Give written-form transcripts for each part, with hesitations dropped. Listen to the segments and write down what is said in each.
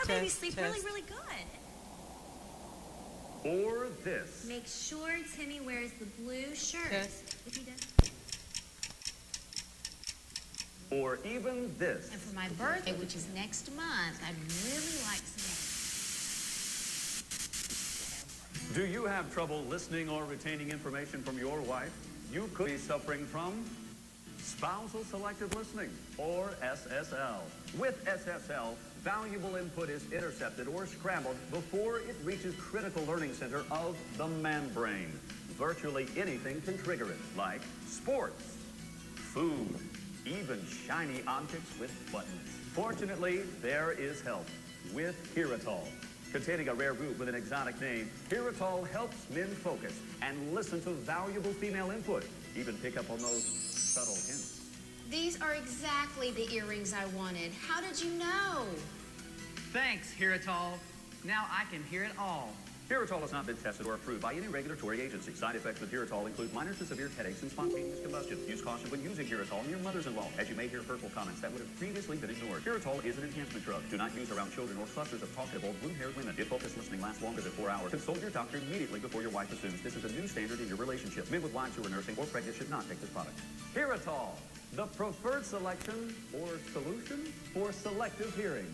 our babies sleep really, really good. Or this. Make sure Timmy wears the blue shirt. If he does. Or even this. And for my birthday, which is next month, I'd really like some. Do you have trouble listening or retaining information from your wife? You could be suffering from spousal selective listening, or SSL. With SSL, valuable input is intercepted or scrambled before it reaches critical learning center of the man brain. Virtually anything can trigger it, like sports, food, even shiny objects with buttons. Fortunately, there is help with Heritol. Containing a rare root with an exotic name, Heritol helps men focus and listen to valuable female input, even pick up on those subtle hints. These are exactly the earrings I wanted. How did you know? Thanks, Heritol. Now I can hear it all. Heritol has not been tested or approved by any regulatory agency. Side effects with Heritol include minor to severe headaches and spontaneous combustion. Use caution when using Heritol and your mother's-in-law, as you may hear hurtful comments that would have previously been ignored. Heritol is an enhancement drug. Do not use around children or clusters of talkative old blue-haired women. If focused listening lasts longer than 4 hours, consult your doctor immediately before your wife assumes this is a new standard in your relationship. Men with wives who are nursing or pregnant should not take this product. Heritol, the preferred selection or solution for selective hearing.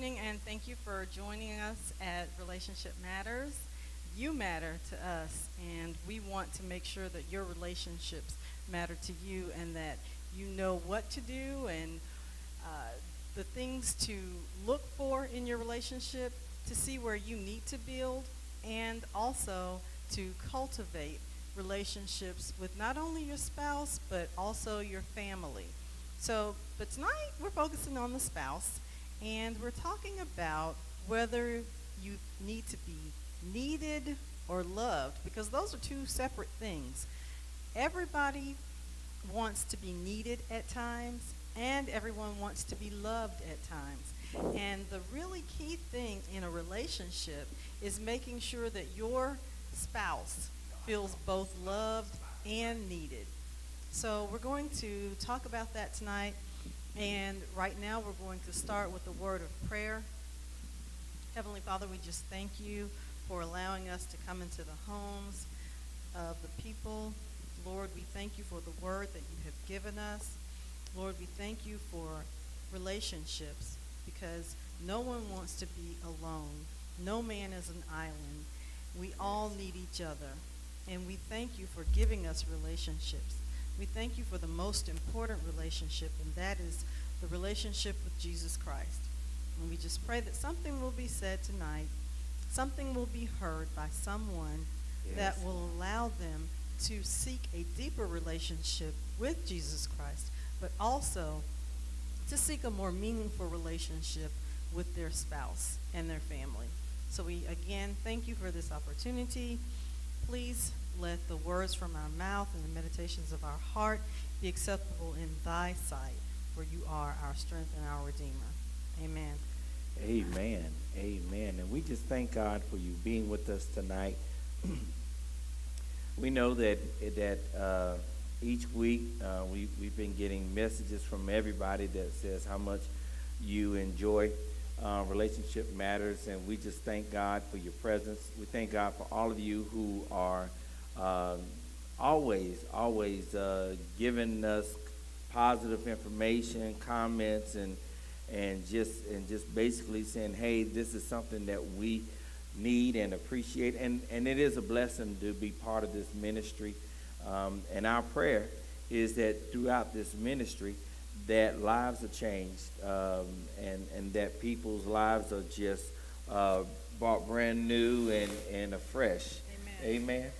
morning, and thank you for joining us at Relationship Matters. You matter to us, and we want to make sure that your relationships matter to you and that you know what to do and the things to look for in your relationship, to see where you need to build, and also to cultivate relationships with not only your spouse but also your family. But tonight we're focusing on the spouse, and we're talking about whether you need to be needed or loved, because those are two separate things. Everybody wants to be needed at times, and everyone wants to be loved at times. And the really key thing in a relationship is making sure that your spouse feels both loved and needed. So we're going to talk about that tonight. And right now we're going to start with a word of prayer. Heavenly Father, we just thank you for allowing us to come into the homes of the people. Lord, we thank you for the word that you have given us. Lord, we thank you for relationships, because no one wants to be alone. No man is an island. We all need each other. And we thank you for giving us relationships. We thank you for the most important relationship, and that is the relationship with Jesus Christ. And we just pray that something will be said tonight, something will be heard by someone that will allow them to seek a deeper relationship with Jesus Christ, but also to seek a more meaningful relationship with their spouse and their family. So we, again, thank you for this opportunity. Please let the words from our mouth and the meditations of our heart be acceptable in thy sight, for you are our strength and our Redeemer. Amen. Amen. Amen. And we just thank God for you being with us tonight. We know that each week we've been getting messages from everybody that says how much you enjoy Relationship Matters, and we just thank God for your presence. We thank God for all of you who are always giving us positive information, comments, and just basically saying, hey, this is something that we need and appreciate, and it is a blessing to be part of this ministry. And our prayer is that throughout this ministry, that lives are changed, and that people's lives are just brought brand new and afresh. Amen. Amen.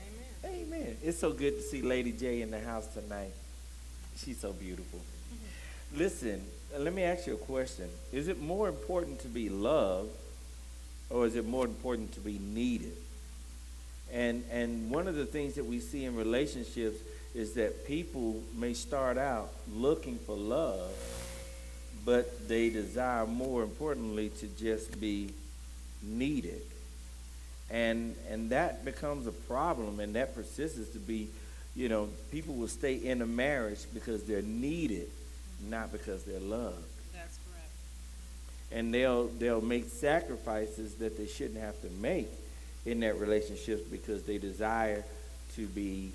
Amen. Amen. It's so good to see Lady J in the house tonight. She's so beautiful. Mm-hmm. Listen, let me ask you a question. Is it more important to be loved, or is it more important to be needed? And one of the things that we see in relationships is that people may start out looking for love, but they desire, more importantly, to just be needed. And that becomes a problem, and that persists to be, people will stay in a marriage because they're needed, not because they're loved. That's correct. And they'll make sacrifices that they shouldn't have to make in that relationship because they desire to be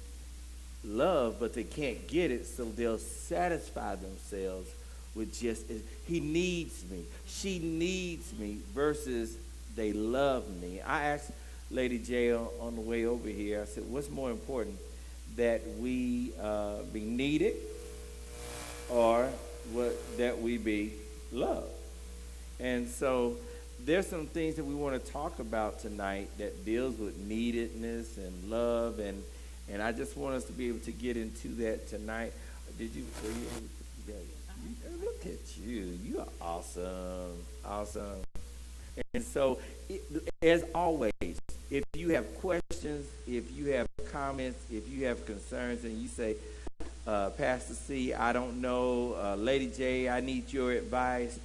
loved, but they can't get it, so they'll satisfy themselves with just, he needs me, she needs me, versus they love me. I asked Lady J on the way over here, I said, what's more important, that we be needed, or that we be loved? And so there's some things that we want to talk about tonight that deals with neededness and love, and I just want us to be able to get into that tonight. Were you able to put together? Look at you. You are awesome. Awesome. And so, as always, if you have questions, if you have comments, if you have concerns, and you say, Pastor C, I don't know, Lady J, I need your advice,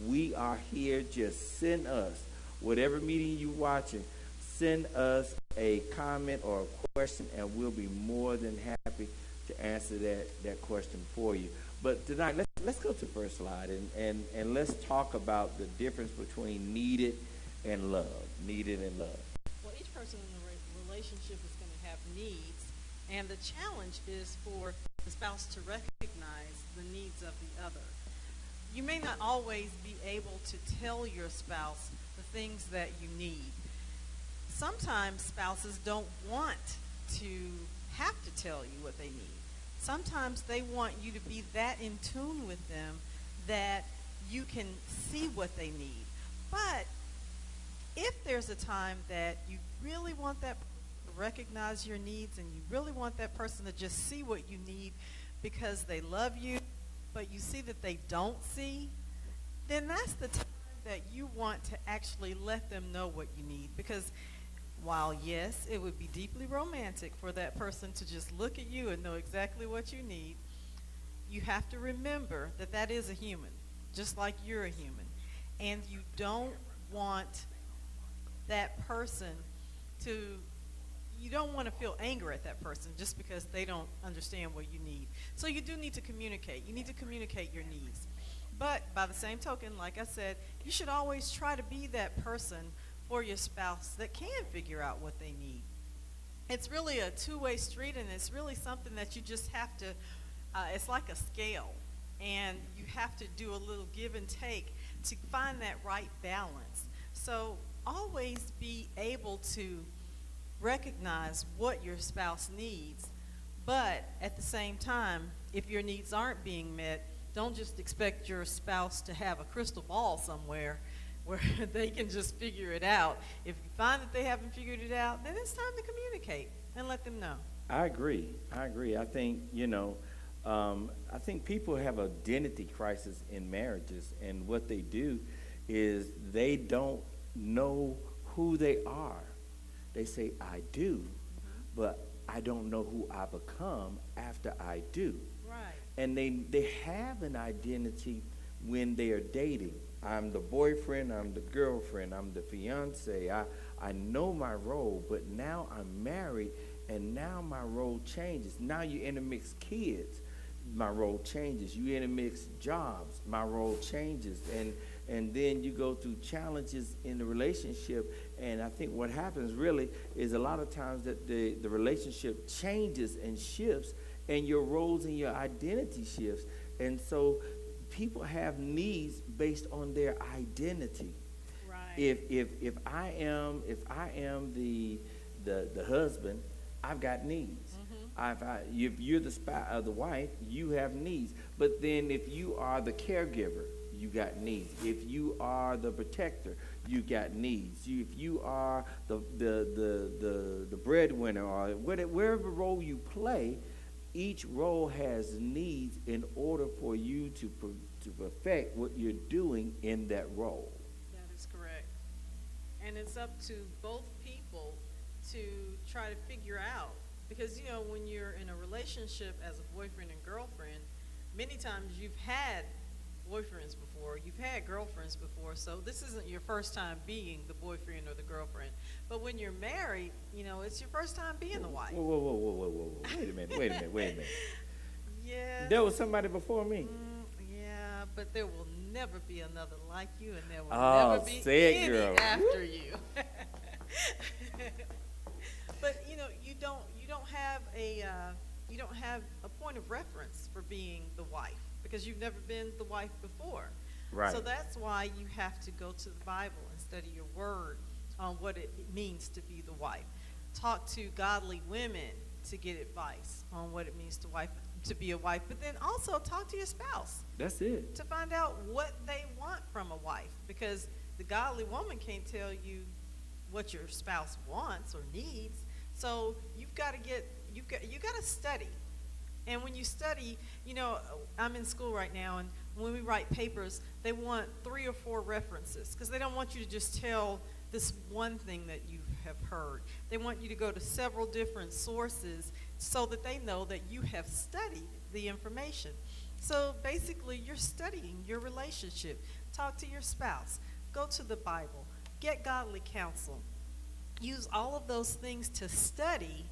we are here. Just send us, whatever meeting you're watching, send us a comment or a question, and we'll be more than happy to answer that question for you. But tonight, let's go to the first slide, and let's talk about the difference between needed and love. Needed and love. Well, each person in a relationship is going to have needs, and the challenge is for the spouse to recognize the needs of the other. You may not always be able to tell your spouse the things that you need. Sometimes spouses don't want to have to tell you what they need. Sometimes they want you to be that in tune with them that you can see what they need. But if there's a time that you really want that person to recognize your needs and you really want that person to just see what you need because they love you, but you see that they don't see, then that's the time that you want to actually let them know what you need. Because while, yes, it would be deeply romantic for that person to just look at you and know exactly what you need, you have to remember that that is a human, just like you're a human. And you don't want that person to, you don't want to feel anger at that person just because they don't understand what you need. So you do need to communicate. You need to communicate your needs. But by the same token, like I said, you should always try to be that person for your spouse that can figure out what they need. It's really a two-way street, and it's really something that you just have to, it's like a scale, and you have to do a little give and take to find that right balance. So always be able to recognize what your spouse needs, but at the same time, if your needs aren't being met, don't just expect your spouse to have a crystal ball somewhere where they can just figure it out. If you find that they haven't figured it out, then it's time to communicate and let them know. I agree. I think, I think people have identity crisis in marriages, and what they do is they don't know who they are. They say, I do, but I don't know who I become after I do. Right. And they have an identity when they are dating. I'm the boyfriend, I'm the girlfriend, I'm the fiance. I know my role, but now I'm married, and now my role changes. Now you intermix kids, my role changes. You intermix jobs, my role changes. And then you go through challenges in the relationship, and I think what happens really is a lot of times that the relationship changes and shifts, and your roles and your identity shifts. And so people have needs based on their identity. Right. If I am the husband, I've got needs. If you're the wife, you have needs. But then if you are the caregiver, you got needs. If you are the protector, you got needs. If you are the breadwinner, or wherever role you play, each role has needs in order for you to perfect what you're doing in that role. That is correct. And it's up to both people to try to figure out, because when you're in a relationship as a boyfriend and girlfriend, many times you've had boyfriends before, you've had girlfriends before, so this isn't your first time being the boyfriend or the girlfriend. But when you're married, it's your first time being the wife. Whoa. Wait a minute. Yeah. There was somebody before me. Yeah, but there will never be another like you, and there will Oh, never be say it, any girl. after you. But you don't have a point of reference for being the wife, because you've never been the wife before. Right. So that's why you have to go to the Bible and study your word on what it means to be the wife. Talk to godly women to get advice on what it means to be a wife, but then also talk to your spouse That's it. to find out what they want from a wife, because the godly woman can't tell you what your spouse wants or needs. So you got to study. And when you study, I'm in school right now, and when we write papers, they want 3 or 4 references, because they don't want you to just tell this one thing that you have heard. They want you to go to several different sources so that they know that you have studied the information. So basically, you're studying your relationship. Talk to your spouse. Go to the Bible. Get godly counsel. Use all of those things to study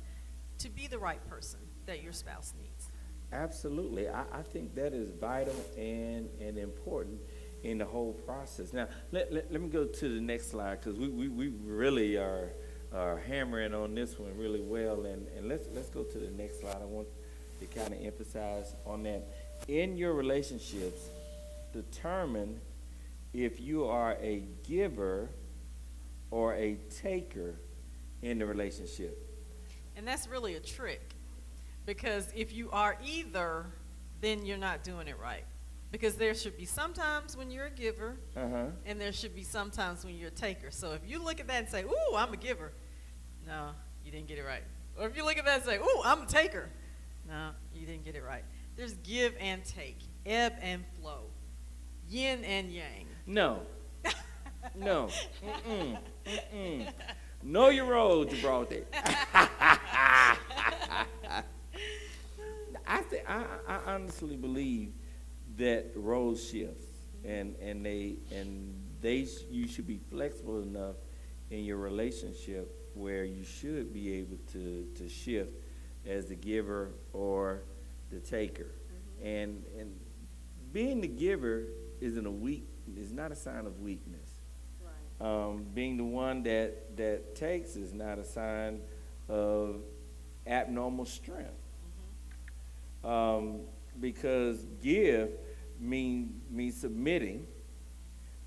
to be the right person that your spouse needs. Absolutely. I think that is vital and important in the whole process. Now, let me go to the next slide, because we really are hammering on this one really well. And let's go to the next slide. I want to kind of emphasize on that. In your relationships, determine if you are a giver or a taker in the relationship. And that's really a trick, because if you are either, then you're not doing it right. Because there should be sometimes when you're a giver, and there should be sometimes when you're a taker. So if you look at that and say, ooh, I'm a giver, no, you didn't get it right. Or if you look at that and say, ooh, I'm a taker, no, you didn't get it right. There's give and take, ebb and flow, yin and yang. No. No. Know your role, Gibraltar. I honestly believe that roles shifts, and you should be flexible enough in your relationship where you should be able to shift as the giver or the taker. And being the giver is not a sign of weakness. Being the one that takes is not a sign of abnormal strength. Because give means submitting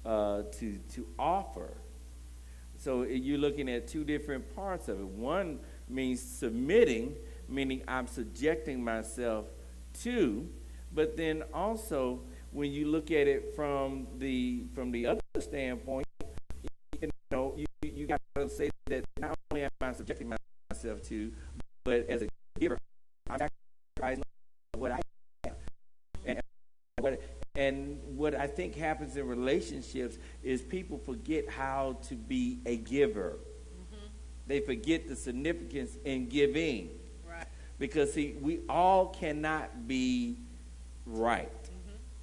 to offer. So you're looking at two different parts of it. One means submitting, meaning I'm subjecting myself to, but then also when you look at it from the other standpoint, you got to say that not only am I subjecting myself to, but as a giver, I'm sacrificing what I have. And what I think happens in relationships is people forget how to be a giver. They forget the significance in giving. Right. Because, see, we all cannot be right.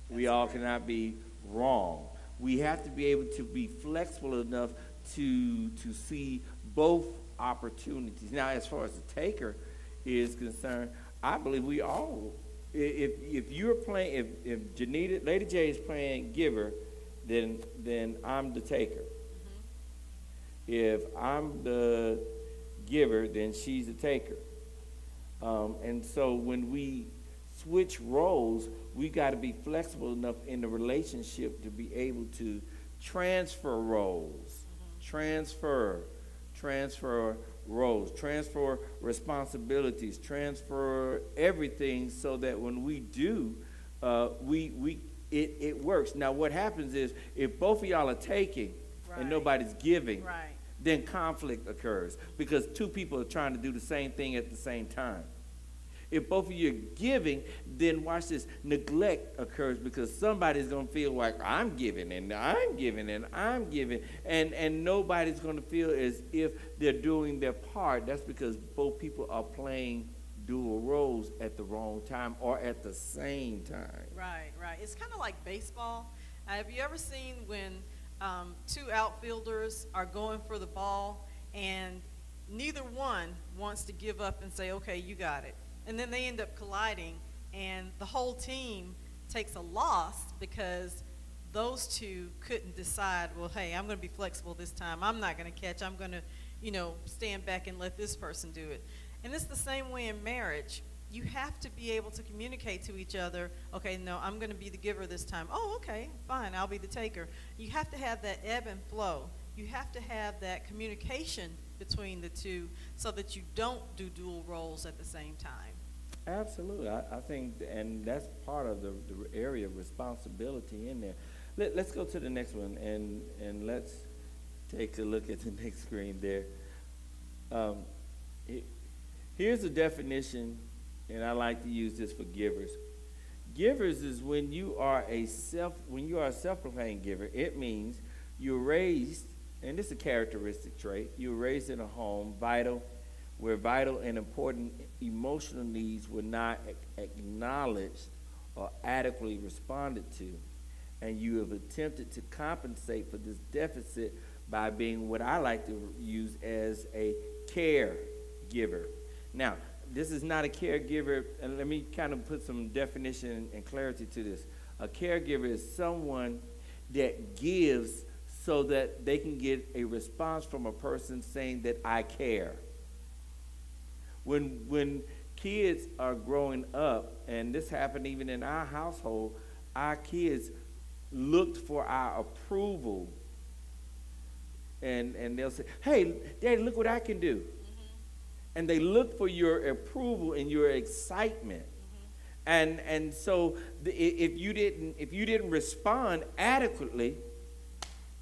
We all cannot be wrong. We have to be able to be flexible enough to see both opportunities. Now, as far as the taker is concerned, I believe we all, if you're playing, if Janita, Lady J is playing giver, then I'm the taker. If I'm the giver, then she's the taker. And so when we switch roles, we got to be flexible enough in the relationship to be able to transfer roles, transfer roles, transfer responsibilities, transfer everything, so that when we do, it works. Now, what happens is if both of y'all are taking and nobody's giving, then conflict occurs because two people are trying to do the same thing at the same time. If both of you are giving, then watch this, neglect occurs because somebody's going to feel like I'm giving and I'm giving and I'm giving, and nobody's going to feel as if they're doing their part. That's because both people are playing dual roles at the wrong time or at the same time. Right. It's kind of like baseball. Have you ever seen when two outfielders are going for the ball and neither one wants to give up and say, okay, you got it. And then they end up colliding, and the whole team takes a loss because those two couldn't decide, well, hey, I'm going to be flexible this time. I'm not going to catch. I'm going to, stand back and let this person do it. And it's the same way in marriage. You have to be able to communicate to each other, okay, no, I'm going to be the giver this time. Oh, okay, fine, I'll be the taker. You have to have that ebb and flow. You have to have that communication between the two so that you don't do dual roles at the same time. Absolutely. I think, and that's part of the area of responsibility in there. Let's go to the next one, and let's take a look at the next screen there. Here's a definition, and I like to use this for givers. Givers is when you are a self-proclaimed giver. It means you're raised, and this is a characteristic trait, you're raised in a home where vital and important emotional needs were not acknowledged or adequately responded to, and you have attempted to compensate for this deficit by being what I like to use as a caregiver. Now, this is not a caregiver, and let me kind of put some definition and clarity to this. A caregiver is someone that gives so that they can get a response from a person saying that I care. When kids are growing up, and this happened even in our household, our kids looked for our approval, and they'll say, hey, Daddy, look what I can do. And they look for your approval and your excitement. And so if you didn't respond adequately,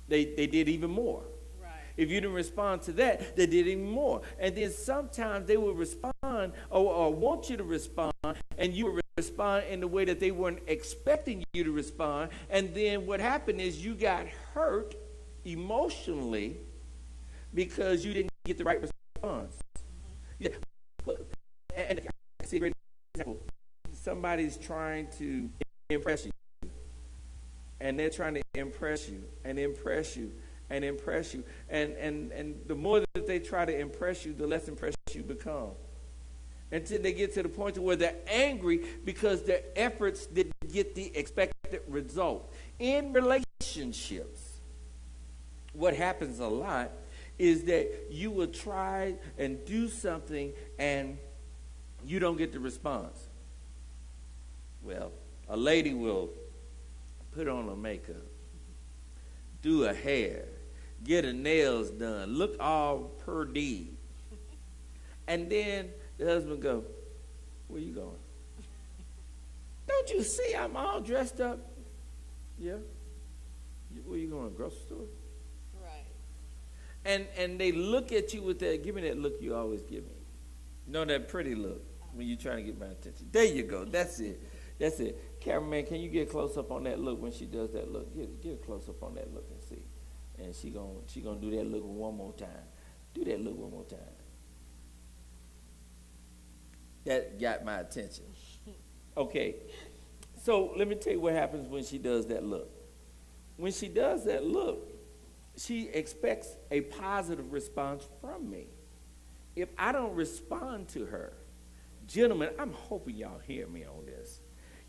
they did even more. Right. If you didn't respond to that, they did even more. And then sometimes they will respond or want you to respond, and you will respond in the way that they weren't expecting you to respond. And then what happened is you got hurt emotionally because you didn't get the right response. Yeah. And I see a great example. Somebody's trying to impress you, and they're trying to impress you and impress you and impress you, and the more that they try to impress you, the less impressed you become, until they get to the point to where they're angry because their efforts didn't get the expected result. In relationships, what happens a lot is that you will try and do something and you don't get the response. Well, a lady will put on her makeup, do her hair, get her nails done, look all purdy. And then the husband go, where you going? Don't you see I'm all dressed up? Yeah. Where you going, grocery store? Right. And they look at you with that, give me that look you always give me. You know, that pretty look when you're trying to get my attention. There you go. That's it. That's it. Cameraman, can you get close up on that look when she does that look? Get a close up on that look and see. And she gonna do that look one more time. Do that look one more time. That got my attention. Okay. So let me tell you what happens when she does that look. When she does that look, she expects a positive response from me. If I don't respond to her, gentlemen, I'm hoping y'all hear me on this.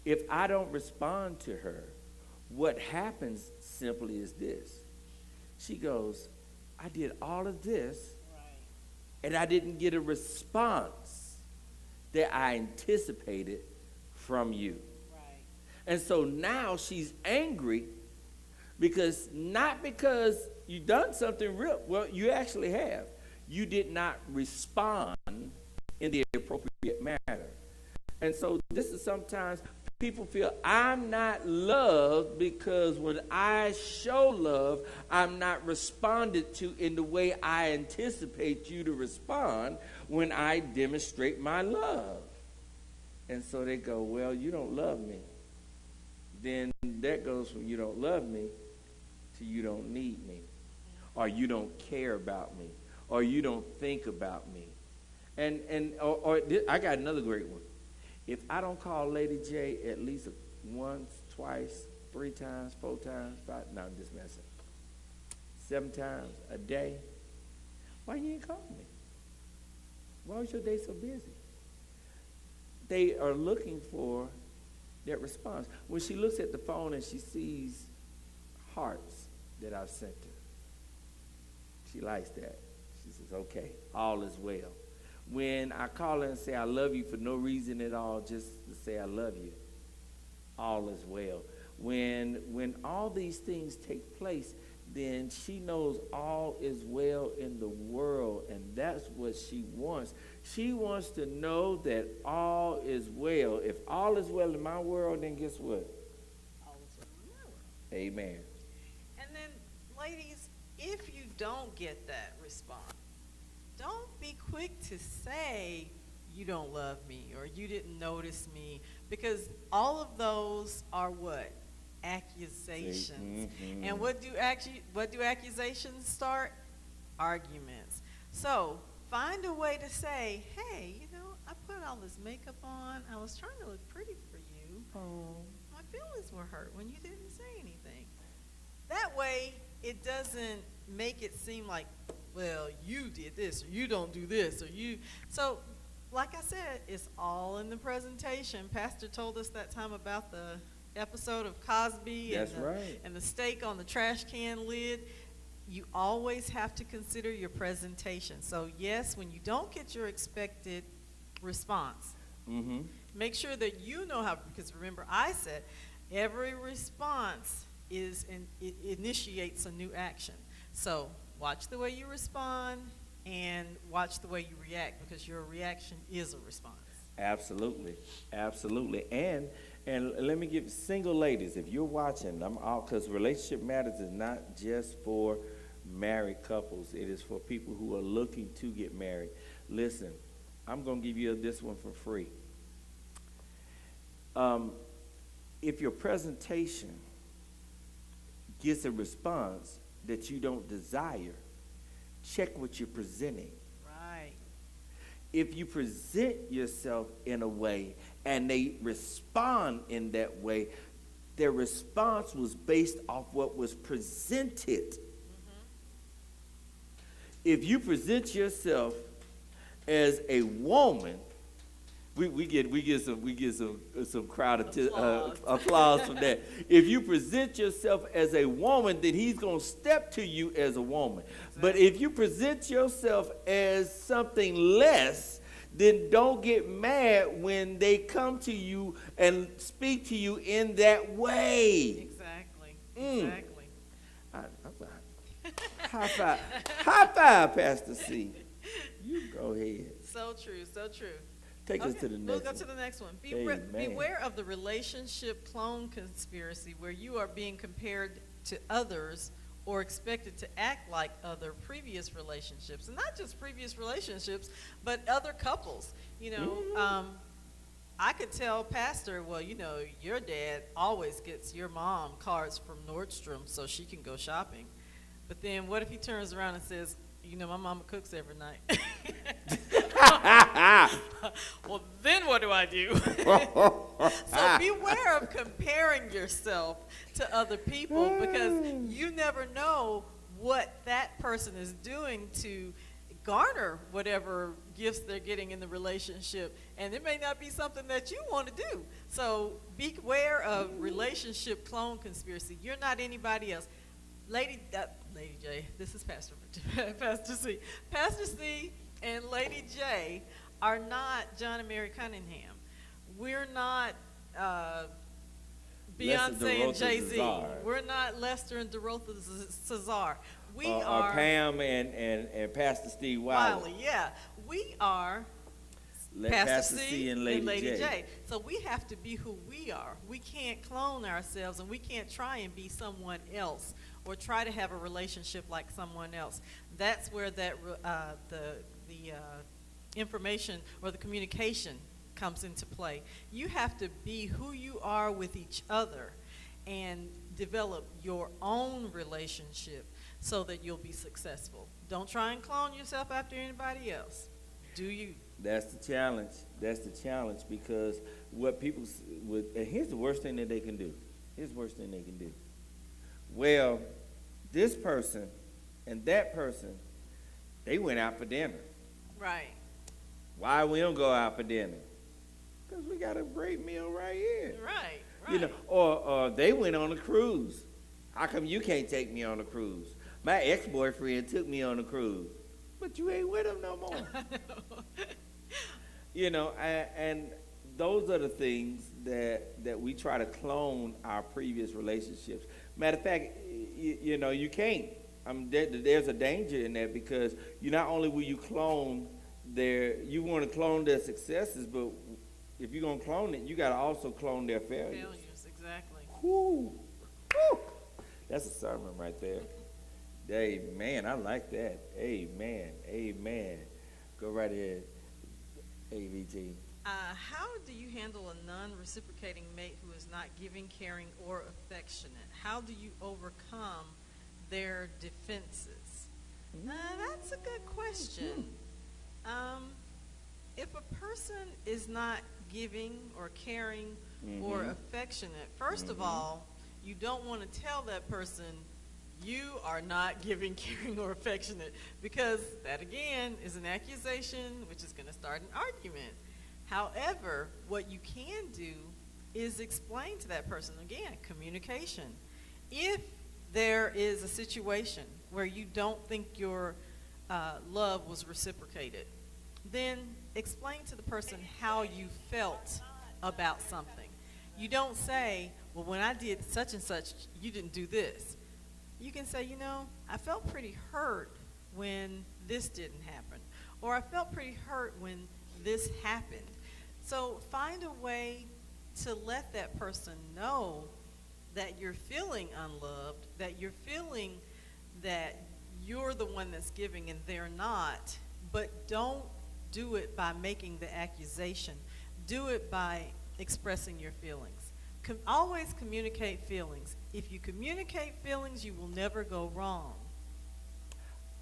If I don't respond to her, what happens simply is this. She goes, I did all of this, and I didn't get a response that I anticipated from you. Right. And so now she's angry because not because you done something real, well, you actually have. You did not respond in the appropriate manner. And so this is sometimes people feel I'm not loved because when I show love, I'm not responded to in the way I anticipate you to respond when I demonstrate my love. And so they go, well, you don't love me. Then that goes from you don't love me to you don't need me, or you don't care about me, or you don't think about me. Or I got another great one. If I don't call Lady J at least once, twice, 3 times, 4 times, 5, no, I'm just messing. 7 times a day, why you ain't calling me? Why was your day so busy? They are looking for that response. When she looks at the phone and she sees hearts that I've sent her, she likes that. She says, okay, all is well. When I call her and say I love you for no reason at all, just to say I love you, all is well. When all these things take place, then she knows all is well in the world, and that's what she wants. She wants to know that all is well. If all is well in my world, then guess what? All is well in my world. Amen. And then, ladies, if you don't get that response, don't be quick to say you don't love me or you didn't notice me, because all of those are what? Accusations. Mm-hmm. And what do accusations start? Arguments. So find a way to say, hey, I put all this makeup on. I was trying to look pretty for you. Oh. My feelings were hurt when you didn't say anything. That way, it doesn't make it seem like, well, you did this, or you don't do this, or you. So, like I said, it's all in the presentation. Pastor told us that time about the episode of Cosby That's right. and the steak on the trash can lid. You always have to consider your presentation. So, yes, when you don't get your expected response, Mm-hmm. make sure that you know how, because remember I said every response it initiates a new action. So watch the way you respond and watch the way you react, because your reaction is a response. Absolutely, absolutely. And let me give single ladies, if you're watching, because Relationship Matters is not just for married couples. It is for people who are looking to get married. Listen, I'm going to give you this one for free. If your presentation gets a response that you don't desire, check what you're presenting. Right. If you present yourself in a way and they respond in that way, their response was based off what was presented. If you present yourself as a woman, we get some crowd applause from that. If you present yourself as a woman, then he's going to step to you as a woman. Exactly. But if you present yourself as something less, then don't get mad when they come to you and speak to you in that way. Exactly. Exactly. High five, Pastor C. You go ahead. So true, so true. Take us to the next one. We'll go to the next one. Beware of the relationship clone conspiracy, where you are being compared to others or expected to act like other previous relationships. And not just previous relationships, but other couples. You know, I could tell Pastor, well, you know, your dad always gets your mom cards from Nordstrom so she can go shopping. But then what if he turns around and says, you know, my mama cooks every night? Well, then what do I do? So beware of comparing yourself to other people, because you never know what that person is doing to garner whatever gifts they're getting in the relationship, and it may not be something that you want to do. So beware of relationship clone conspiracy. You're not anybody else. Lady J, this is Pastor C. Pastor C and Lady J are not John and Mary Cunningham. We're not Beyonce and Jay-Z. We're not Lester and Dorothy Cesar. We are Pam and Pastor Steve Wiley. Yeah, we are Pastor C and Lady J. So we have to be who we are. We can't clone ourselves, and we can't try and be someone else or try to have a relationship like someone else. That's where that the information or the communication comes into play. You have to be who you are with each other and develop your own relationship so that you'll be successful. Don't try and clone yourself after anybody else. Do you? That's the challenge. That's the challenge, because what people would, and here's the worst thing that they can do. Here's the worst thing they can do. Well, this person and that person, they went out for dinner. Right. Why we don't go out for dinner? Because we got a great meal right here. Right. You know, or they went on a cruise. How come you can't take me on a cruise? My ex-boyfriend took me on a cruise, but you ain't with him no more. You know, and those are the things that we try to clone our previous relationships. Matter of fact, you know, you can't. There's a danger in that, because you not only will you clone you want to clone their successes, but if you're going to clone it, you got to also clone their failures. Exactly. Whoo. Woo. That's a sermon right there. Amen. I like that. Amen. Amen. Go right ahead, AVT. How do you handle a non-reciprocating mate who is not giving, caring, or affectionate? How do you overcome their defenses? That's a good question. If a person is not giving or caring or affectionate, first of all, you don't want to tell that person you are not giving, caring, or affectionate, because that, again, is an accusation, which is going to start an argument. However, what you can do is explain to that person, again, communication. If there is a situation where you don't think your love was reciprocated, then explain to the person how you felt about something. You don't say, well, when I did such and such, you didn't do this. You can say, I felt pretty hurt when this didn't happen, or I felt pretty hurt when this happened. So find a way to let that person know that you're feeling unloved, that you're feeling that you're the one that's giving and they're not, but don't do it by making the accusation. Do it by expressing your feelings. Always communicate feelings. If you communicate feelings, you will never go wrong.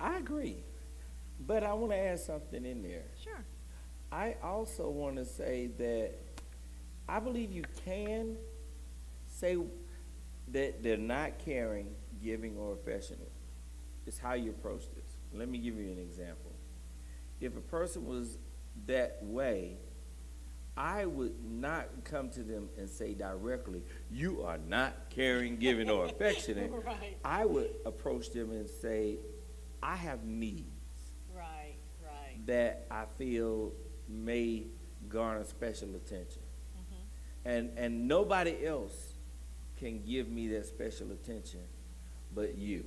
I agree, but I want to add something in there. Sure. I also want to say that I believe you can say that they're not caring, giving, or affectionate. It's how you approach this. Let me give you an example. If a person was that way, I would not come to them and say directly, you are not caring, giving, or affectionate. Right. I would approach them and say, I have needs Right. that I feel may garner special attention. And nobody else can give me that special attention but you.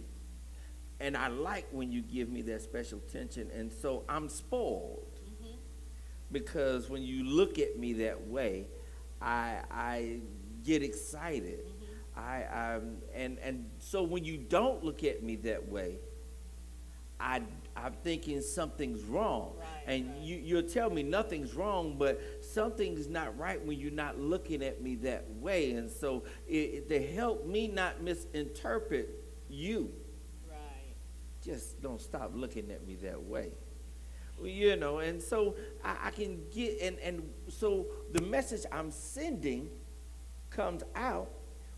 And I like when you give me that special attention, and so I'm spoiled. Because when you look at me that way, I get excited. And so when you don't look at me that way, I'm thinking something's wrong. And you'll tell me nothing's wrong, but something's not right when you're not looking at me that way. And so to help me not misinterpret you, just don't stop looking at me that way. And so I can get, and so the message I'm sending comes out,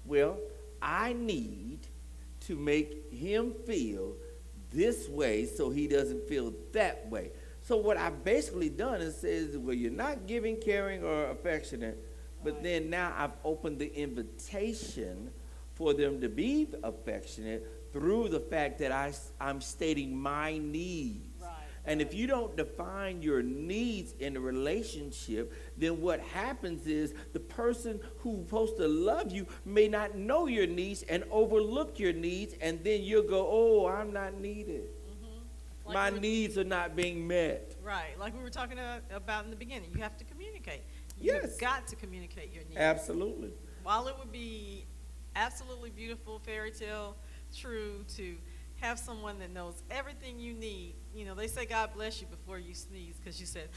well, I need to make him feel this way so he doesn't feel that way. So what I've basically done is says, well, you're not giving, caring, or affectionate, but then now I've opened the invitation for them to be affectionate through the fact that I'm stating my needs. And if you don't define your needs in a relationship, then what happens is the person who's supposed to love you may not know your needs and overlook your needs, and then you'll go, oh, I'm not needed. My needs are not being met. Right, like we were talking about in the beginning. You have to communicate. You've got to communicate your needs. Absolutely. While it would be absolutely beautiful, fairy tale, true to have someone that knows everything you need. They say God bless you before you sneeze because you said,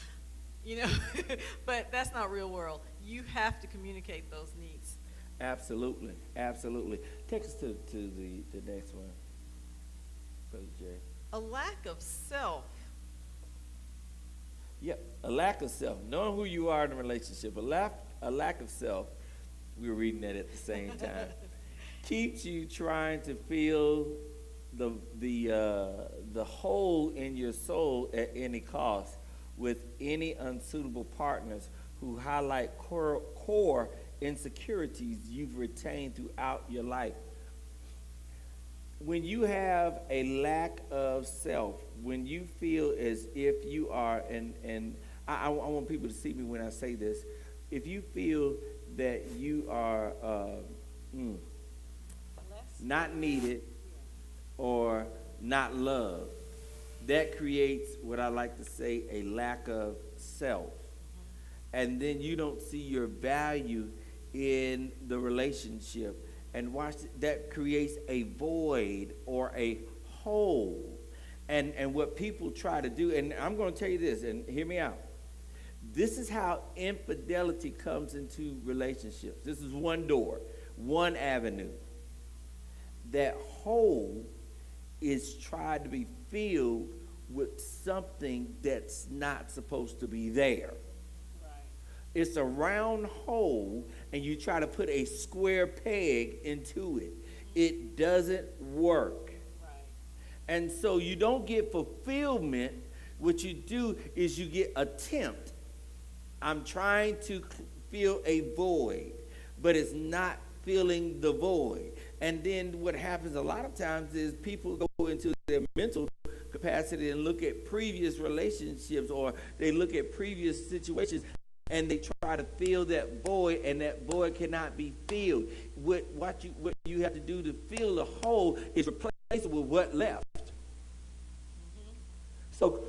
but that's not real world. You have to communicate those needs. Absolutely. Take us to the next one, Brother Jerry. A lack of self. Yep, a lack of self. Knowing who you are in a relationship, a lack of self, we were reading that at the same time, keeps you trying to fill the hole in your soul at any cost with any unsuitable partners who highlight core insecurities you've retained throughout your life. When you have a lack of self, when you feel as if you are, and I want people to see me when I say this, if you feel that you are not needed or not loved, that creates what I like to say a lack of self. And then you don't see your value in the relationship. And watch, that creates a void or a hole. And what people try to do, and I'm going to tell you this, and hear me out. This is how infidelity comes into relationships. This is one door, one avenue. That hole is tried to be filled with something that's not supposed to be there. It's a round hole, and you try to put a square peg into it. It doesn't work. And so you don't get fulfillment. What you do is you get attempt. I'm trying to fill a void, but it's not filling the void. And then what happens a lot of times is people go into their mental capacity and look at previous relationships, or they look at previous situations, and they try to fill that void, and that void cannot be filled. what you have to do to fill the hole is replace it with what left. So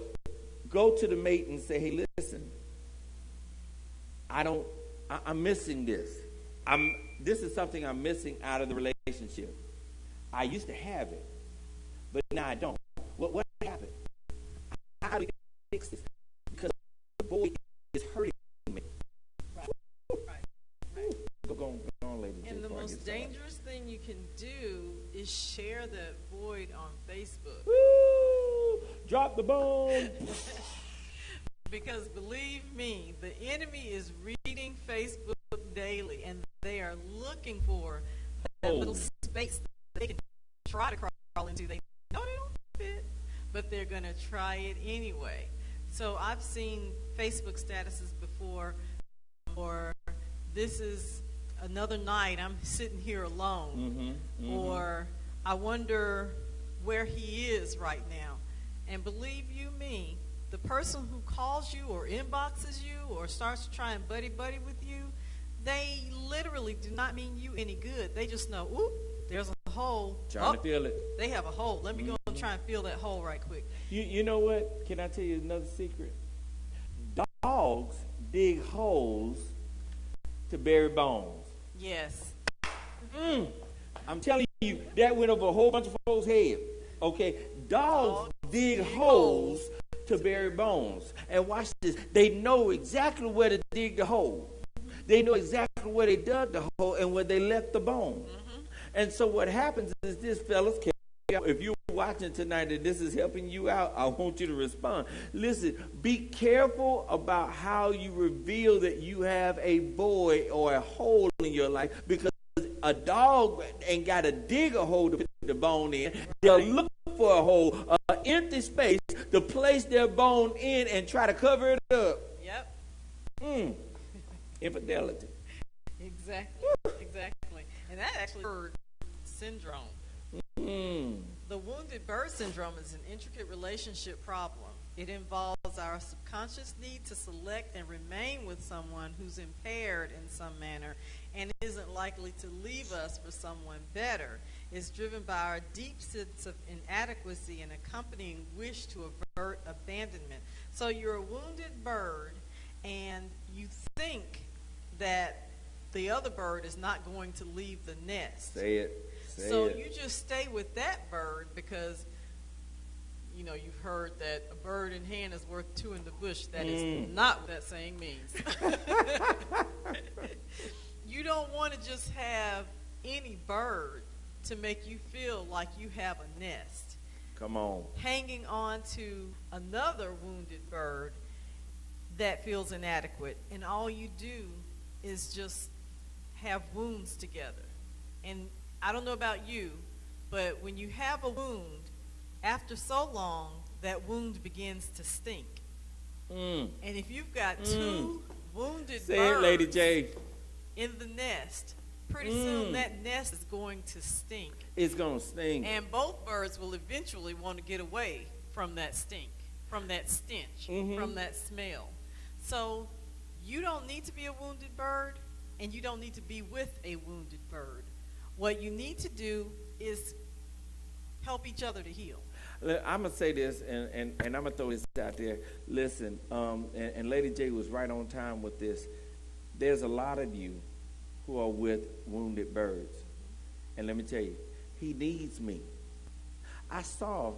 go to the mate and say, hey, listen, I'm missing this. This is something I'm missing out of the relationship. I used to have it, but now I don't. What happened? How do we fix this? Because the boy is hurting me. Go on, ladies. And the most dangerous thing you can do is share that void on Facebook. Woo! Drop the bomb. Because believe me, the enemy is reading Facebook daily, and they are looking for that little space that they can try to crawl into. They know they don't fit, but they're going to try it anyway. So I've seen Facebook statuses before, or this is another night I'm sitting here alone, or I wonder where he is right now. And believe you me, the person who calls you or inboxes you or starts to try and buddy-buddy with you, they literally do not mean you any good. They just know, ooh, there's a hole. Trying to fill it. They have a hole. Let me go and try and fill that hole right quick. You know what? Can I tell you another secret? Dogs dig holes to bury bones. Yes. I'm telling you, that went over a whole bunch of folks' head. Okay? Dogs dig holes to bury bones. And watch this. They know exactly where to dig the hole. They know exactly where they dug the hole and where they left the bone. And so what happens is this, fellas, if you're watching tonight and this is helping you out, I want you to respond. Listen, be careful about how you reveal that you have a void or a hole in your life, because a dog ain't got to dig a hole to put the bone in. They'll look for a hole, an empty space to place their bone in and try to cover it up. Yep. Infidelity. Exactly. And that actually bird syndrome. The wounded bird syndrome is an intricate relationship problem. It involves our subconscious need to select and remain with someone who's impaired in some manner and isn't likely to leave us for someone better. It's driven by our deep sense of inadequacy and accompanying wish to avert abandonment. So you're a wounded bird and you think that the other bird is not going to leave the nest. Say it. So you just stay with that bird because, you know, you've heard that a bird in hand is worth two in the bush. That is not what that saying means. You don't want to just have any bird to make you feel like you have a nest. Come on. Hanging on to another wounded bird that feels inadequate. And all you do is just have wounds together. And I don't know about you, but when you have a wound, after so long, that wound begins to stink. And if you've got two wounded Say birds it, Lady J. in the nest, pretty soon that nest is going to stink. It's going to stink. And both birds will eventually want to get away from that stink, from that stench, from that smell. So you don't need to be a wounded bird, and you don't need to be with a wounded bird. What you need to do is help each other to heal. I'm going to say this, and I'm going to throw this out there. Listen, and Lady J was right on time with this. There's a lot of you who are with wounded birds. And let me tell you, he needs me. I saw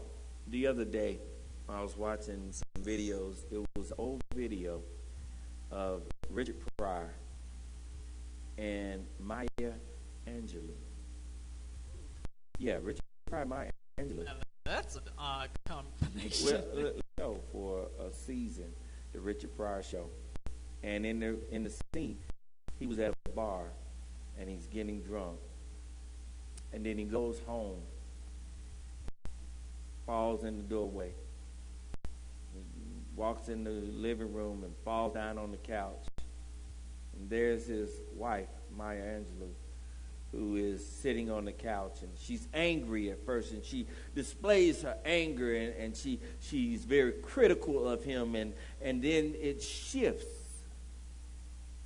the other day, I was watching some videos. It was an old video of Richard Pryor and Maya Angelou. Yeah, Richard Pryor, Maya Angelou. That's an odd combination. Well, for a season, the Richard Pryor show, and in the scene, he was at a bar, and he's getting drunk, and then he goes home, falls in the doorway, walks in the living room, and falls down on the couch, and there's his wife, Maya Angelou, who is sitting on the couch, and she's angry at first, and she displays her anger, and she's very critical of him, and then it shifts.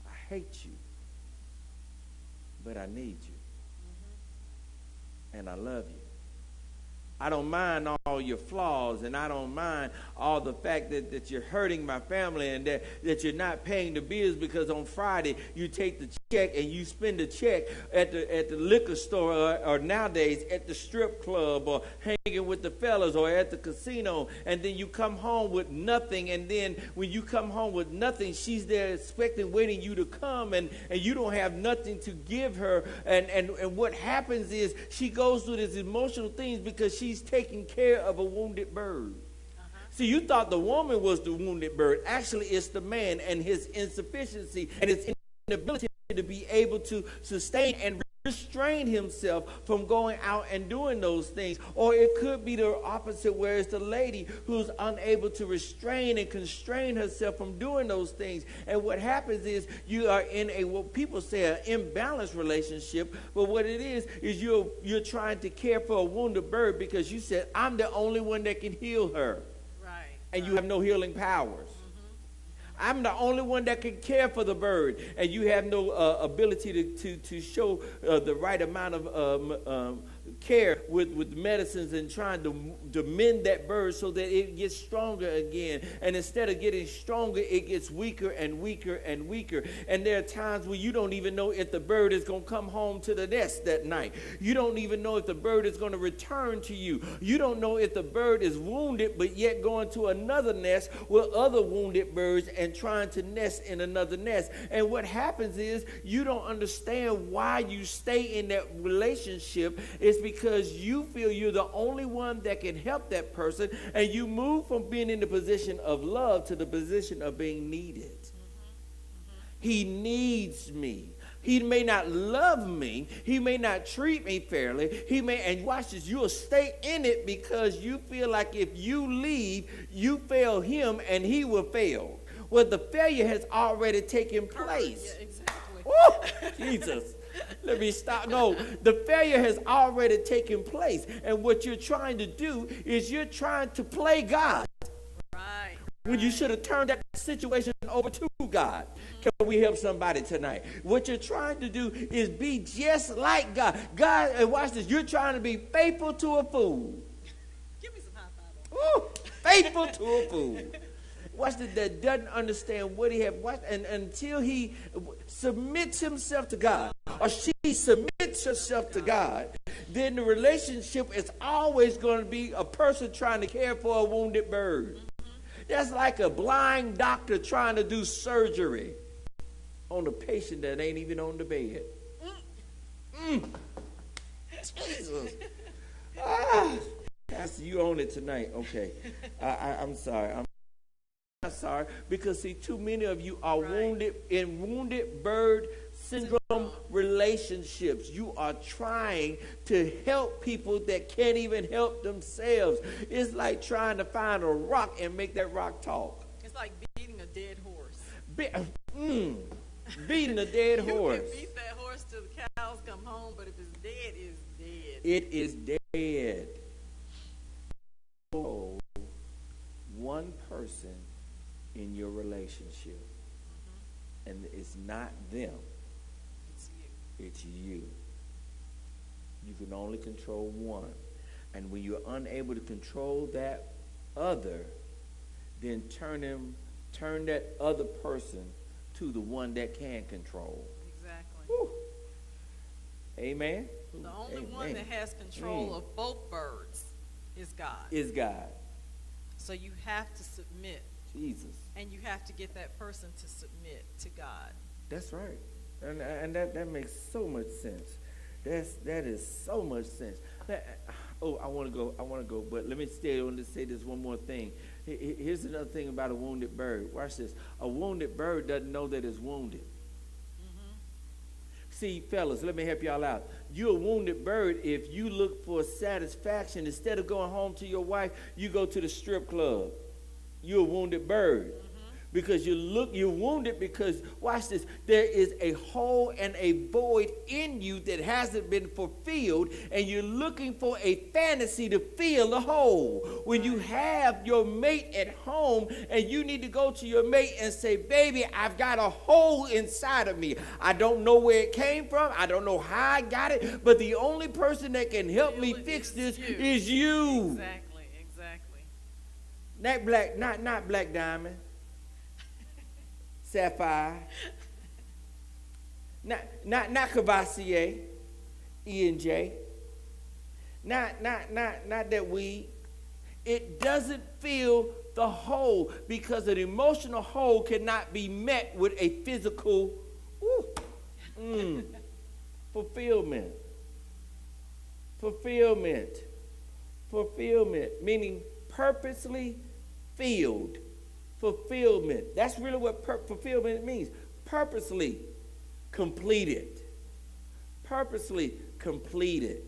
I hate you, but I need you. and I love you. I don't mind all your flaws, and I don't mind all the fact that you're hurting my family and that you're not paying the bills because on Friday you take the check and you spend the check at the liquor store or nowadays at the strip club or hanging with the fellas or at the casino, and then you come home with nothing, and then when you come home with nothing, she's there expecting, waiting you to come, and you don't have nothing to give her, and what happens is she goes through these emotional things because she's taking care of a wounded bird. See, you thought the woman was the wounded bird. Actually, it's the man and his insufficiency and his inability to be able to sustain and restrain himself from going out and doing those things. Or it could be the opposite, where it's the lady who's unable to restrain and constrain herself from doing those things. And what happens is you are in what people say an imbalanced relationship, but what it is you're trying to care for a wounded bird because you said, I'm the only one that can heal her. And you have no healing powers. I'm the only one that can care for the bird, and you have no ability to show the right amount of care with medicines and trying to mend that bird so that it gets stronger again. And instead of getting stronger, it gets weaker and weaker and weaker. And there are times where you don't even know if the bird is going to come home to the nest that night. You don't even know if the bird is going to return to you. You don't know if the bird is wounded but yet going to another nest with other wounded birds and trying to nest in another nest. And what happens is you don't understand why you stay in that relationship. It's because you feel you're the only one that can help that person, and you move from being in the position of love to the position of being needed. He needs me. He may not love me. He may not treat me fairly. He may, and watch this, you'll stay in it because you feel like if you leave, you fail him and he will fail. Well, the failure has already taken place. Yeah, exactly. Oh, Jesus. Let me stop. No, the failure has already taken place. And what you're trying to do is you're trying to play God. Right. When you should have turned that situation over to God. Can we help somebody tonight? What you're trying to do is be just like God. God, and watch this, you're trying to be faithful to a fool. Give me some high five. Ooh, faithful to a fool. Watch this, that doesn't understand what he has. And until he submits himself to God, or she submits herself to God, then the relationship is always going to be a person trying to care for a wounded bird. That's like a blind doctor trying to do surgery on a patient that ain't even on the bed. Jesus. Pastor, you own it tonight. Okay. I'm sorry. I'm sorry, because see, too many of you are wounded in wounded bird syndrome relationships. You are trying to help people that can't even help themselves. It's like trying to find a rock and make that rock talk. It's like beating a dead horse. Beating a dead horse. You can beat that horse till the cows come home, but if it's dead, it's dead. It is dead. Oh, one person in your relationship, and it's not them. It's you. It's you. You can only control one. And when you're unable to control that other, then turn that other person to the one that can control. Exactly. Whew. Amen? The only Amen. one that has control of both birds is God. Is God. So you have to submit. Jesus. And you have to get that person to submit to God. That's right. And that makes so much sense. That is so much sense. I want to go, but let me say this one more thing. Here's another thing about a wounded bird. Watch this. A wounded bird doesn't know that it's wounded. See, fellas, let me help y'all out. You're a wounded bird if you look for satisfaction. Instead of going home to your wife, you go to the strip club. You're a wounded bird. because you're wounded because, watch this, there is a hole and a void in you that hasn't been fulfilled, and you're looking for a fantasy to fill the hole. When you have your mate at home and you need to go to your mate and say, baby, I've got a hole inside of me. I don't know where it came from. I don't know how I got it, but the only person that can help me fix this is you. Exactly, exactly. Not Black Diamond. Sapphire, not Cavassier, E&J, not that weed. It doesn't fill the hole because an emotional hole cannot be met with a physical fulfillment. Fulfillment, meaning purposely filled. Fulfillment. That's really what fulfillment means. Purposely completed. Purposely completed.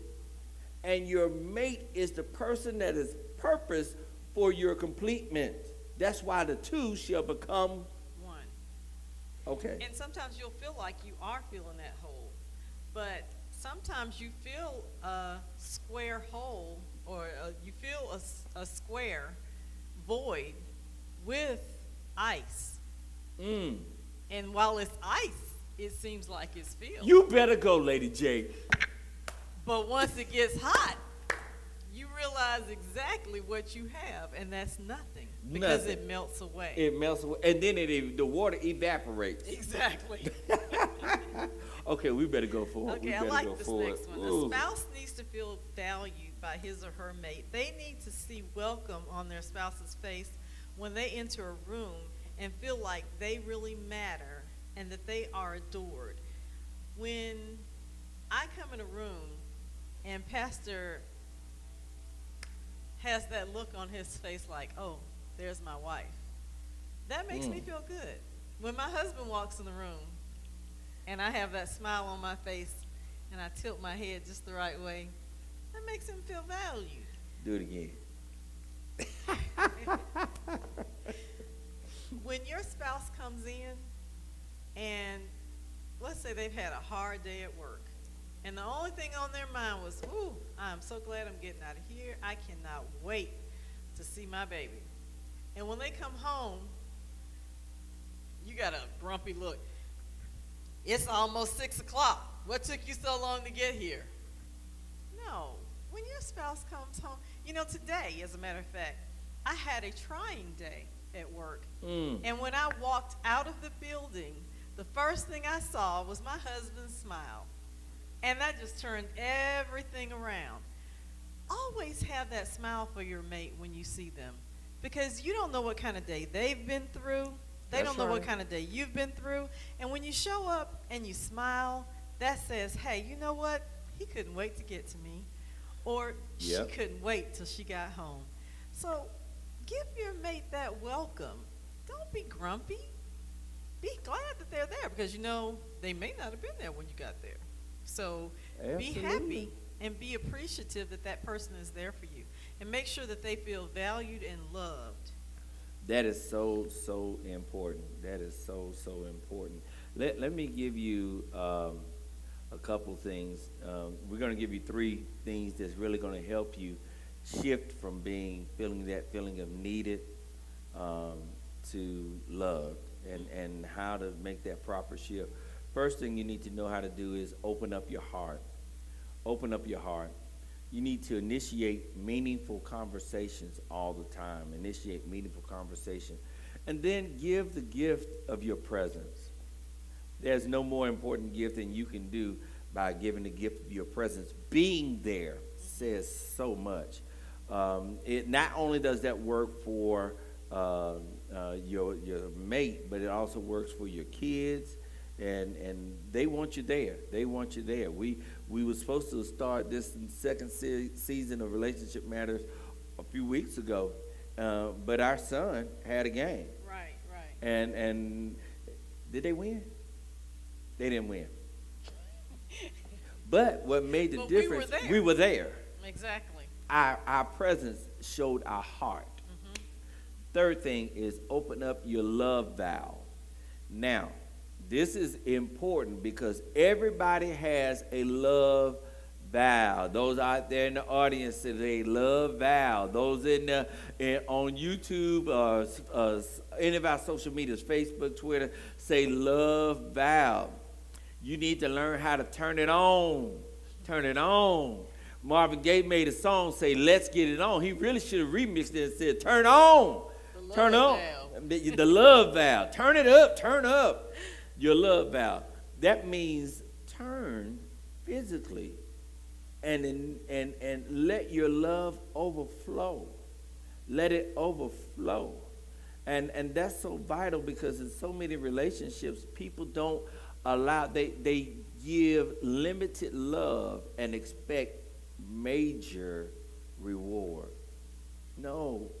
And your mate is the person that is purpose for your completement. That's why the two shall become one. Okay. And sometimes you'll feel like you are filling that hole, but sometimes you feel a square hole, or you feel a square void with ice. And while it's ice, it seems like it's filled. You better go, Lady J. But once it gets hot, you realize exactly what you have, and that's nothing. Because Nothing. it melts away. It melts away, and then the water evaporates. Exactly. Okay, we better go forward. Okay, I like this next one. A spouse needs to feel valued by his or her mate. They need to see welcome on their spouse's face when they enter a room and feel like they really matter and that they are adored. When I come in a room and Pastor has that look on his face like, oh, there's my wife, that makes me feel good. When my husband walks in the room and I have that smile on my face and I tilt my head just the right way, that makes him feel valued. Do it again. When your spouse comes in and let's say they've had a hard day at work and the only thing on their mind was, ooh, I'm so glad I'm getting out of here. I cannot wait to see my baby. And when they come home, you got a grumpy look. It's almost 6 o'clock. What took you so long to get here? No. When your spouse comes home, today, as a matter of fact, I had a trying day at work. And when I walked out of the building, the first thing I saw was my husband's smile. And that just turned everything around. Always have that smile for your mate when you see them, because you don't know what kind of day they've been through. They don't know what kind of day you've been through. And when you show up and you smile, that says, hey, you know what? He couldn't wait to get to me. Or she couldn't wait till she got home. So give your mate that welcome. Don't be grumpy. Be glad that they're there, because they may not have been there when you got there. So be happy and be appreciative that person is there for you. And make sure that they feel valued and loved. That is so important. That is so important. Let me give you a couple things. We're going to give you 3 things that's really going to help you shift from feeling that feeling of needed to loved, and how to make that proper shift. First thing you need to know how to do is open up your heart. Open up your heart. You need to initiate meaningful conversations all the time. Initiate meaningful conversation. And then give the gift of your presence. There's no more important gift than you can do by giving the gift of your presence. Being there says so much. It not only does that work for your mate, but it also works for your kids. And they want you there. They want you there. We were supposed to start this second season of Relationship Matters a few weeks ago, but our son had a game. Right. And did they win? They didn't win. But what made the difference? We were there. Exactly. Our presence showed our heart. third thing is open up your love valve. Now, this is important because everybody has a love valve. Those out there in the audience say love valve. Those on YouTube, any of our social medias, Facebook, Twitter, say love valve. You need to learn how to turn it on. Turn it on. Marvin Gaye made a song say, "Let's get it on." He really should have remixed it and said, "Turn on." Turn on. The love valve. Turn it up. Turn up your love valve. That means turn physically and let your love overflow. Let it overflow. And that's so vital because in so many relationships, people don't allow, they give limited love and expect major reward. No.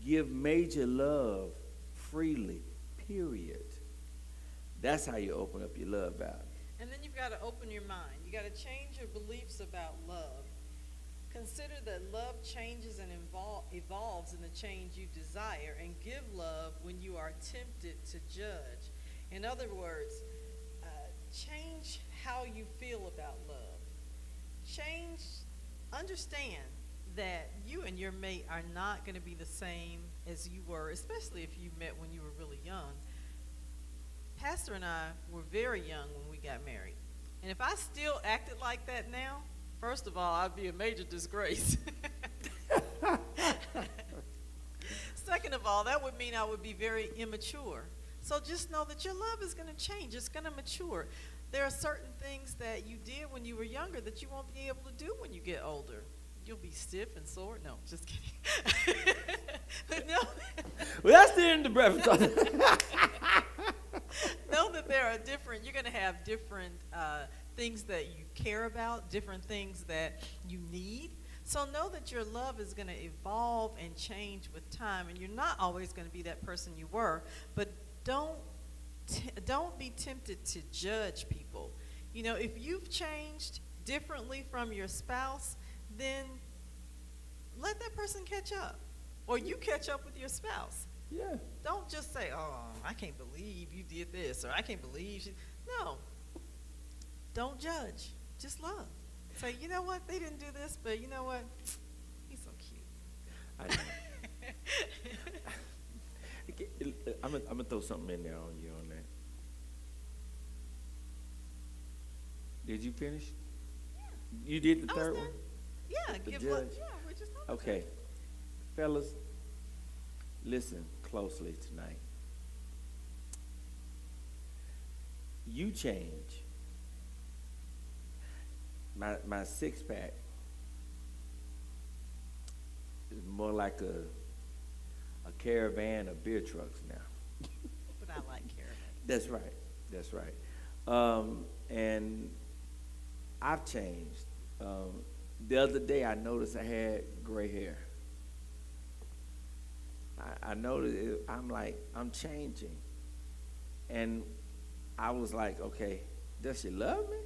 Give major love freely, period. That's how you open up your love valve. And then you've got to open your mind. You got to change your beliefs about love. Consider that love changes and evolves in the change you desire, and give love when you are tempted to judge. In other words, change how you feel about love. Understand that you and your mate are not going to be the same as you were, especially if you met when you were really young. Pastor and I were very young when we got married. And if I still acted like that now, first of all, I'd be a major disgrace. Second of all, that would mean I would be very immature. So just know that your love is going to change. It's going to mature. There are certain things that you did when you were younger that you won't be able to do when you get older. You'll be stiff and sore. No, just kidding. No. Well, that's the end of the breakfast. Know that there are you're going to have different things that you care about, different things that you need. So know that your love is going to evolve and change with time, and you're not always going to be that person you were, but don't be tempted to judge people. You know, if you've changed differently from your spouse, then let that person catch up, or you catch up with your spouse. Yeah. Don't just say, "Oh, I can't believe you did this," or "I can't believe she." No. Don't judge. Just love. Say, "You know what? They didn't do this, but you know what? He's so cute." I know. I'm gonna throw something in there on you on that. Did you finish? Yeah. You did the I was third done. one? Yeah, The give judge. love. Yeah, we're just on the Okay. judge. Fellas, listen closely tonight. You change. My six-pack is more like a caravan of beer trucks now. But I like caravan. That's right. That's right. And I've changed. The other day I noticed I had gray hair. I noticed I'm changing. And I was like, okay, does she love me?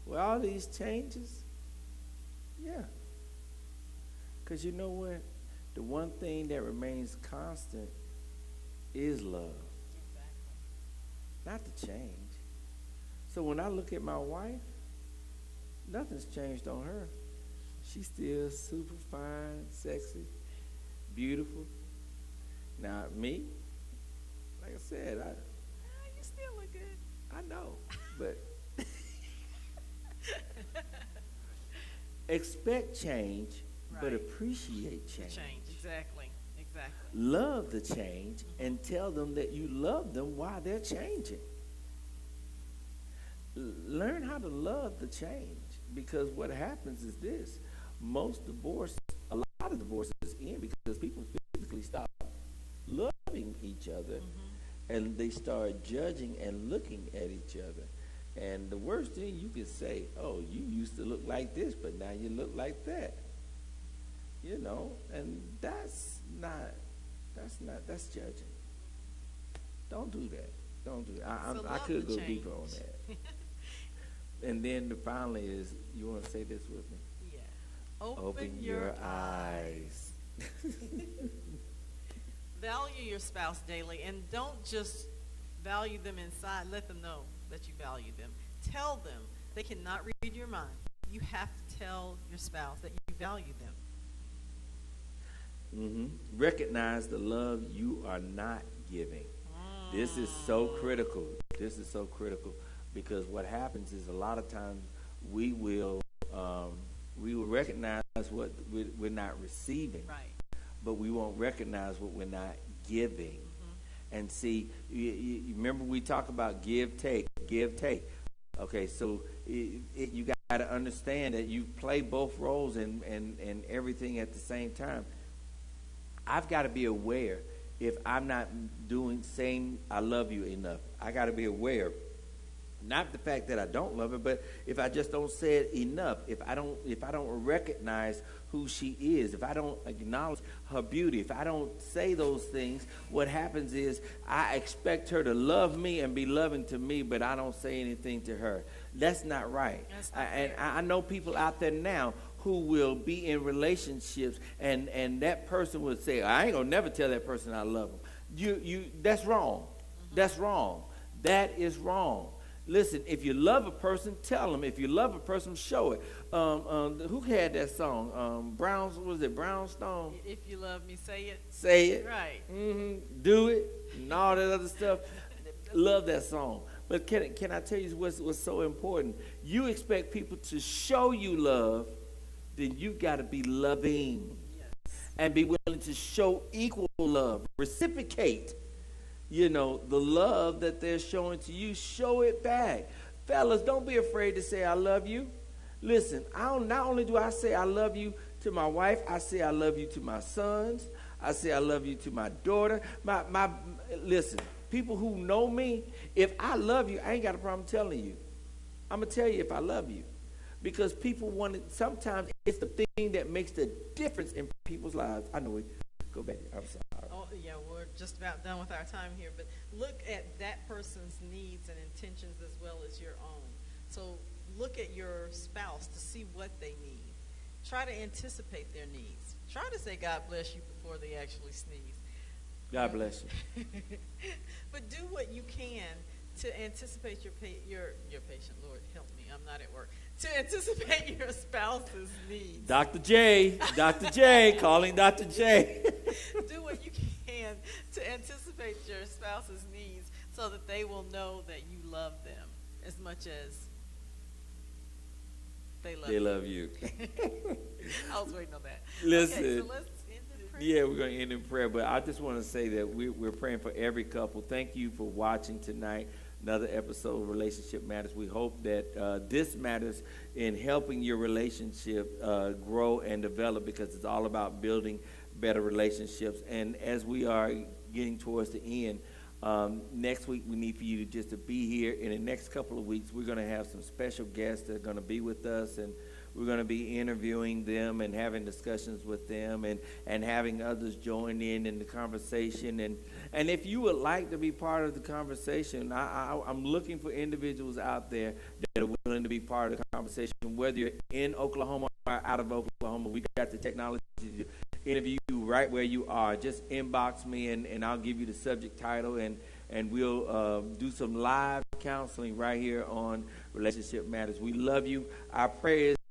With all these changes? Yeah. Because you know what? The one thing that remains constant is love. Exactly. Not the change. So when I look at my wife, nothing's changed on her. She's still super fine, sexy, beautiful. Now me, like I said, You still look good. I know, but expect change, but Right. appreciate change. Change. Exactly. Love the change and tell them that you love them while they're changing. Learn how to love the change, because what happens is this: a lot of divorces end because people physically stop loving each other, and they start judging and looking at each other. And the worst thing you can say, "Oh, you used to look like this, but now you look like that." You know, and that's judging. Don't do that. Don't do that. I love could the go deeper on change. that. And then finally is, you want to say this with me? Yeah. Open your eyes. value your spouse daily, and don't just value them inside. Let them know that you value them. Tell them. They cannot read your mind. You have to tell your spouse that you value them. Recognize the love you are not giving. This is so critical. This is so critical because what happens is a lot of times we will recognize what we're not receiving, Right. but we won't recognize what we're not giving. And see, you remember we talk about give, take. Okay, so you got to understand that you play both roles and everything at the same time. I've got to be aware if I'm not saying I love you enough. I got to be aware. Not the fact that I don't love her, but if I just don't say it enough, if I don't recognize who she is, if I don't acknowledge her beauty, if I don't say those things, what happens is I expect her to love me and be loving to me, but I don't say anything to her. That's not right. That's not And fair. I know people out there now who will be in relationships and that person would say, I ain't gonna never tell that person I love them. That's wrong. That's wrong. That is wrong. Listen, if you love a person, tell them. If you love a person, show it. Who had that song? Brownstone? If you love me, say it. Say it. Right. Do it, and all that other stuff. Love that song. But can I tell you what's so important? You expect people to show you love, then you got to be loving. Yes. And be willing to show equal love. Reciprocate. The love that they're showing to you, show it back. Fellas, don't be afraid to say I love you. Listen, not only do I say I love you to my wife, I say I love you to my sons. I say I love you to my daughter. Listen, people who know me, if I love you, I ain't got a problem telling you. I'm going to tell you if I love you. Because people sometimes it's the thing that makes the difference in people's lives. I know it. Go back. I'm sorry. Oh, yeah, we're just about done with our time here, but look at that person's needs and intentions as well as your own. So look at your spouse to see what they need. Try to anticipate their needs. Try to say God bless you before they actually sneeze. God bless you. But do what you can to anticipate your patient. Lord, help me. I'm not at work. To anticipate your spouse's needs. Dr. J, calling Dr. J. Do what you can to anticipate your spouse's needs so that they will know that you love them as much as they love you. I was waiting on that. Listen. Okay, so let's end in prayer. Yeah, we're going to end in prayer, but I just want to say that we're praying for every couple. Thank you for watching tonight. Another episode of Relationship Matters. We hope that this matters in helping your relationship grow and develop because it's all about building better relationships. And as we are getting towards the end, next week we need for you to be here. In the next couple of weeks, we're going to have some special guests that are going to be with us, and we're going to be interviewing them and having discussions with them and having others join in the conversation. And if you would like to be part of the conversation, I'm looking for individuals out there that are willing to be part of the conversation, whether you're in Oklahoma or out of Oklahoma. We got the technology to interview you right where you are. Just inbox me and I'll give you the subject title and we'll do some live counseling right here on Relationship Matters. We love you. Our prayer is